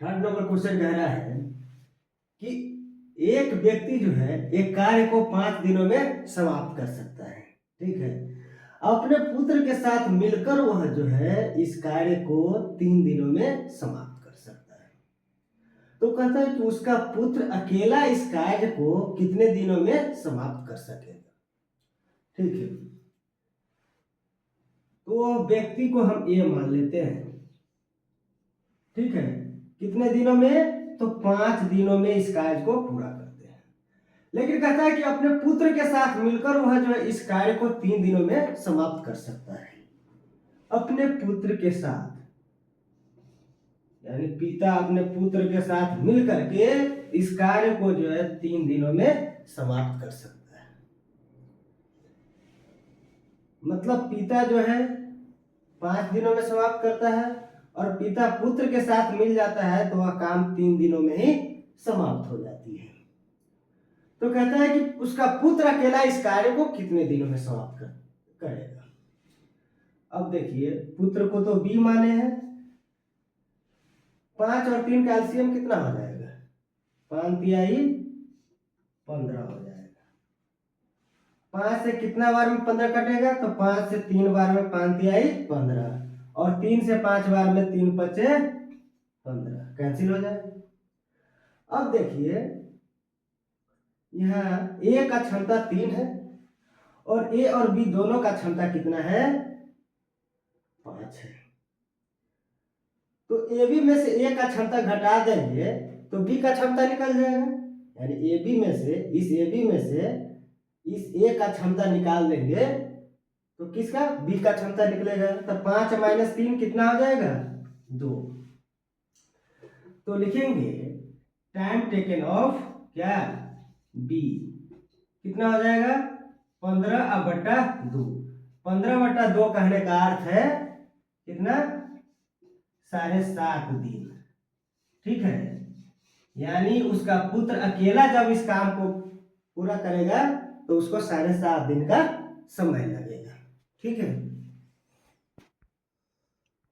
Third number question कह रहा है कि एक व्यक्ति जो है एक कार्य को 5 दिनों में समाप्त कर सकता है। ठीक है, अपने पुत्र के साथ मिलकर वह जो है इस कार्य को 3 दिनों में समाप्त कर सकता है। तो कहता है कि उसका पुत्र अकेला इस कार्य को कितने दिनों में समाप्त कर सकेगा। ठीक है, तो व्यक्ति को हम ए मान लेते हैं। ठीक है, कितने दिनों में, तो 5 दिनों में इस कार्य को पूरा करते हैं। लेकिन कहता है कि अपने पुत्र के साथ मिलकर वह जो है इस कार्य को 3 दिनों में समाप्त कर सकता है। अपने पुत्र के साथ, यानी पिता अपने पुत्र के साथ मिल करके इस कार्य को जो है 3 दिनों में समाप्त कर सकता है। मतलब पिता जो है 5 दिनों में समाप्त करता है और पिता पुत्र के साथ मिल जाता है तो वह काम 3 दिनों में ही समाप्त हो जाती है। तो कहता है कि उसका पुत्र अकेला इस कार्य को कितने दिनों में समाप्त करेगा। अब देखिए, पुत्र को तो बी माने हैं, 5 और 3 का एलसीएम कितना हो जाएगा, 5 तिहाई 15 हो जाएगा। 5 से कितना बार में 15 कटेगा, तो 5 से 3 बार में 5 तिहाई 15 और 3 से 5 बार में 3 पचे 15, कैंसिल हो जाएगा। अब देखिए, यहाँ ए का क्षमता 3 है और ए और बी दोनों का क्षमता कितना है, 5 है। तो ए बी में से ए का क्षमता घटा देंगे तो बी का क्षमता निकल जाएगा। यानी ए बी में से इस ए का क्षमता निकाल देंगे तो किसका, बी का क्षमता निकलेगा। तो 5 माइनस 3 कितना हो जाएगा, 2। तो लिखेंगे टाइम टेकन ऑफ क्या, बी कितना हो जाएगा, 15/2। 15/2 कहने का अर्थ है कितना, 7.5 दिन। ठीक है, यानी उसका पुत्र अकेला जब इस काम को पूरा करेगा तो उसको 7.5 दिन का समय लगेगा। ठीक है।